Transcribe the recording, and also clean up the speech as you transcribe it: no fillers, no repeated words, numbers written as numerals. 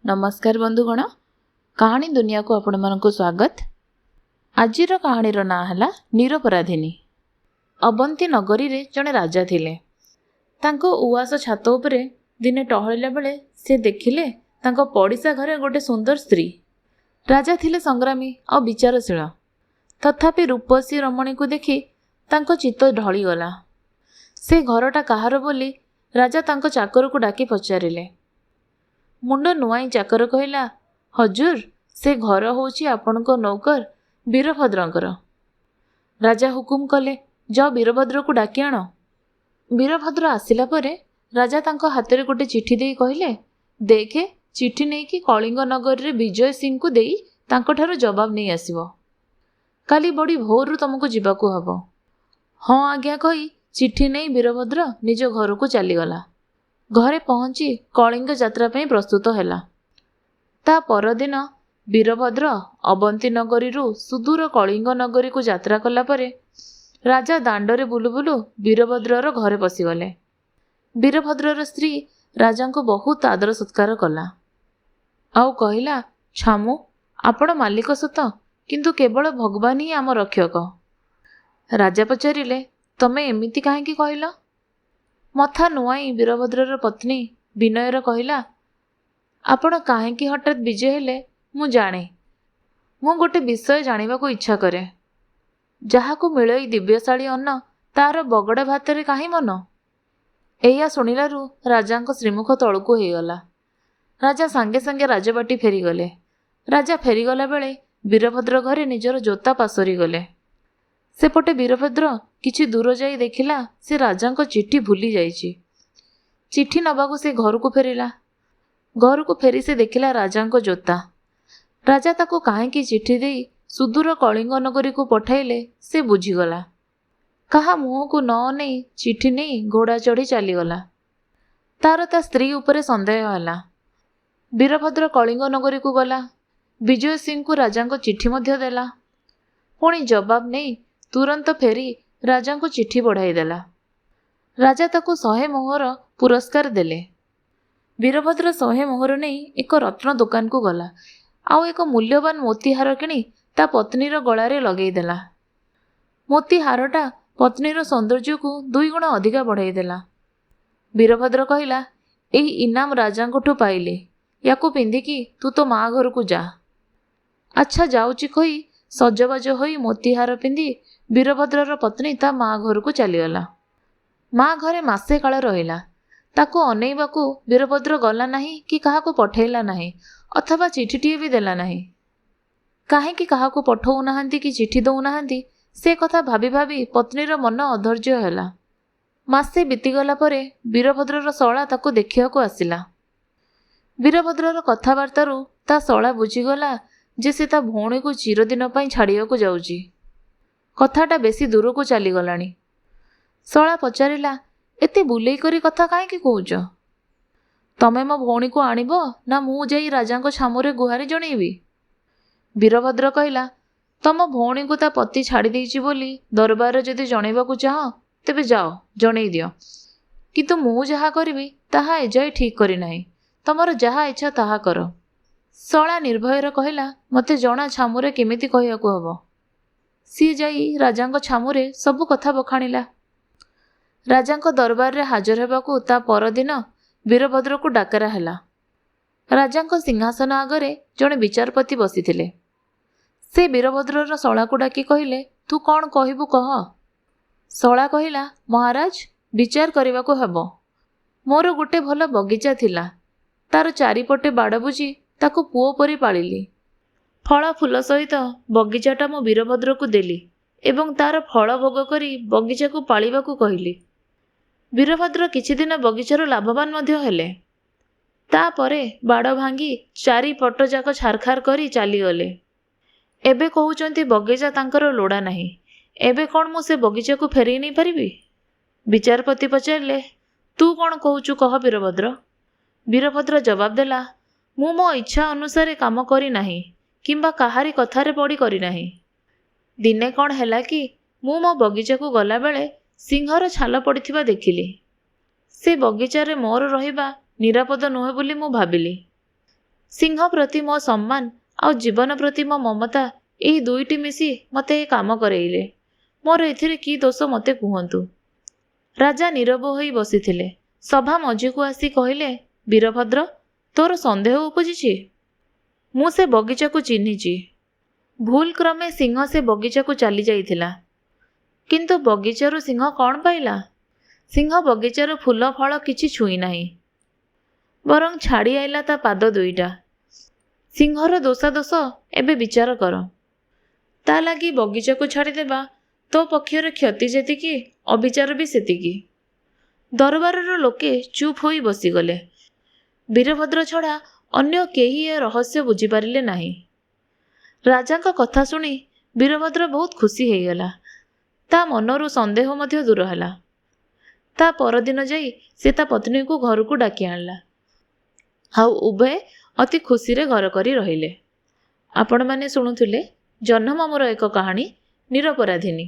नमस्कार बंधुगण, कहानी दुनिया को आपण मानकु स्वागत। आजिर कहानीर ना है निरपराधिनी। अवंती नगरी रे जड़े राजा थिले। तांको उआस छात उपरे दिने टहलिला बेले से देखिले तांको पड़िसा घरे गोटे सुंदर स्त्री। राजा थिले संग्रामी और विचारशील, तथापि रूपसी रमणी को देखि तांको चित्त ढली गला। से घरटा कहार बोली राजा तांको चाकर को डाकी पचारिले। मुंड नुआई चाकर कहला, हजूर से घर होची आपनको नौकर वीरभद्रंकर। राजा हुकुम कले, जाओ वीरभद्र को डाकी आण। वीरभद्र आसिला परे राजा तांको हाथ गोटे चिठी दे कहले, देखे चिठी नहीं कि कलिंग नगर रे विजय सिंह को देई तांको ठारो जवाब नहीं आसीबो। काली बड़ी भोर तुमको जीवाकू हबो। हाँ आज्ञा कही चिठी नहीं वीरभद्र निज घर को चलीगला। घरे पहुंची कलिंग यात्रा पे प्रस्तुत हैला। ता परदिन वीरभद्र अवंती नगरी सुदूर कलिंग नगरी को यात्रा कला परे राजा दांडरे बुलु बुलु वीरभद्रर घरे पशिगले। वीरभद्रर स्त्री राजा को बहुत आदर सत्कार कला। आउ कहला, छामु आपण मालिक सत, किंतु केवल भगवान ही आम रक्षक। राजा पचारिले, तमे एमिति काहेकि कहल? मथा नुआई वीरभद्रर पत्नी विनयर कहला, आपण काहेकि हठात विजय हेले मु जाने। मु गोटे विषय जानिबा को इच्छा करे। जहाकू मिलई दिव्यशाली अन्न तार बगड़ा भातरे काहे मन? एया सुनिलारू राजांको श्रीमुख तळकू हेगला। राजा सांगे सांगे राजबाटी फेरीगले। राजा फेरीगला बेले वीरभद्र घरे निजर जोता पासरी गले। सेपटे वीरभद्र किछि दूर जाई देखिला से राजांको चिट्ठी भूली जाइछि। चिट्ठी नबाकू से घर को फेरिला। घर को फेरी से देखिला राजांको जोता। राजा ताको काहेकि चिट्ठी देई सुदूर कलिंग नगरी को पठाइले से बुझीगला। कहा मुह को न नहीं चिट्ठी नहीं घोड़ा चढ़ी चलीगला। तार ता स्त्री उपरे संदेह हैला। वीरभद्र कलिंग नगरी को गला। विजय सिंह को राजांको चिट्ठी मध्य देला। पुणी जवाब नहीं तुरंत फेरी राजा को चिट्ठी बढ़ाई देला। राजा ताको 100 मोहर पुरस्कार देले। वीरभद्र 100 मोहर नहीं एक रत्न दुकान को गला। आउ एक मूल्यवान मोतीहार किणी ता पत्नीर गलारे लगेई देला। मोतीहारटा पत्नीर सौंदर्य को 2 गुण अधिका बढ़ाई देला। वीरभद्र कहला, एही इनाम राजांकोठु पाइले, याकू पिंधिकी तू तो माँ घर को जा। अच्छा जाऊची कही सजबाज होई मोतीहार पिंधि वीरभद्रर पत्नी ता माँ घर को चलीगला। माँ घरे मासे काल रहिला। ताको अनेइबाकू वीरभद्र गला नहीं कि काहाको पठेला नहीं अथवा चिठीटीए भी देला नहीं। काहेकि काहाको पठौ नाहांती कि चिठी दौ नाहांती से कथा भाभी भाभी पत्नीर मन अधैर्य हैला। मासे बीतीगला परे वीरभद्रर शला ताको देखियाकू आसिला। वीरभद्रर कथाबार्तारू ता शला बुझीगला जे से ता भौणी को चिरदिन पई छाड़ियाकू जाउची। कथाटा बेसी दूर को चलीगलाणी। शला पचारिला, एते बुलेई करी कथा काहेकि कहूच? तमे मो भौणी को आनिब ना मु जाई राजांको छामुरे गुहारी जणेबी? वीरभद्र कहला, तम भौणी को ता पति छाड़ी देइछि बोली दरबार जदि जणेबाकू चाह तेबे जाओ जणेई दियो, किंतु मु जहा करिबी ताहा एजाए ठीक करि नाही। तमर जहा इच्छा ताहा कर। शला निर्भयर कहला, मते जणा छामुरे केमिति कहियाकू हबो। सी जाई राजांको छामुरे सबु कथा बखाणिला। राजांको दरबार रे हाजर हेबाकू ता परदिन वीरभद्र को डाकरा हैला। राजांको सिंहासन आगरे जणे विचारपति बसिथिले। से वीरभद्रर शला को डाकी कहले, तू कौन कहबू कह। शला कहला, महाराज विचार करबाकू हेबो। मोर गोटे भल बगीचा थिला। तार चारिपटे बाड़ बुझी ताको पुओ परी पालिली। फल फूल सहित बगीचाटा मो वीरभद्र को देली एवं तार फल भोग करी बगीचा को पालिबाकू कहली। वीरभद्र किछि दिन बगीचार लाभवान मध्य हेले। तापरे बाड़ भांगी चारिपट जाक छारखार करी चलीगले। एबे कहउचंती बगीचा तांकर लोड़ा नाही। एबे कौन मु से बगीचा को फेरई नहीं पारिबी? विचारपति पचारिले, तू कौन कहूचु कह वीरभद्र। वीरभद्र जवाब देला, मु मो इच्छा अनुसार काम करी नाही किंबा काहारी कथारे पड़ी करी नाही। दिने कौन हैला कि मु मो बगीचा को गला बेले सिंहर छाल पड़िथिबा देखिली। से बगीचारे मोर रहिबा निरापद नुहे बोली मु भाबिली। ସିଂହ ପ୍ରତି ମୋ ସମ୍ମାନ ଆଉ ଜୀବନ ପ୍ରତି ମୋ ମମତା, ଏହି ଦୁଇଟି ମିଶି ମୋତେ ଏ କାମ କରେଇଲେ। ମୋର ଏଥିରେ କି ଦୋଷ ମୋତେ କୁହନ୍ତୁ। ରାଜା ନୀରବ ହୋଇ ବସିଥିଲେ। ସଭା ମଝିକୁ ଆସି କହିଲେ, ବୀରଭଦ୍ର, ତୋର ସନ୍ଦେହ ଉପୁଜିଛି? ମୁଁ ସେ ବଗିଚାକୁ ଚିହ୍ନିଛି। ଭୁଲ କ୍ରମେ ସିଂହ ସେ ବଗିଚାକୁ ଚାଲି ଯାଇଥିଲା। କିନ୍ତୁ ବଗିଚାରୁ ସିଂହ କ'ଣ ପାଇଲା? ସିଂହ ବଗିଚାରୁ ଫୁଲ ଫଳ କିଛି ଛୁଇଁ ନାହିଁ, ବରଂ ଛାଡ଼ି ଆଇଲା ତା ପାଦ ଦୁଇଟା। ସିଂହର ଦୋଷାଦୋଷ ଏବେ ବିଚାର କର। ତା ଲାଗି ବଗିଚାକୁ ଛାଡ଼ିଦେବା ତୋ ପକ୍ଷରେ କ୍ଷତି ଯେତିକି, ଅବିଚାର ବି ସେତିକି। ଦରବାରର ଲୋକେ ଚୁପ୍ ହୋଇ ବସିଗଲେ। ବୀରଭଦ୍ର ଛଡ଼ା ଅନ୍ୟ କେହି ଏ ରହସ୍ୟ ବୁଝିପାରିଲେ ନାହିଁ। ରାଜାଙ୍କ କଥା ଶୁଣି ବୀରଭଦ୍ର ବହୁତ ଖୁସି ହେଇଗଲା। ତା ମନରୁ ସନ୍ଦେହ ମଧ୍ୟ ଦୂର ହେଲା। ତା ପରଦିନ ଯାଇ ସେ ତା ପତ୍ନୀକୁ ଘରକୁ ଡାକି ଆଣିଲା। ଆଉ ଉଭୟେ ଅତି ଖୁସିରେ ଘର କରି ରହିଲେ। ଆପଣମାନେ ଶୁଣୁଥିଲେ ଜହ୍ନମାମୁଁର ଏକ କାହାଣୀ ନିରପରାଧିନୀ।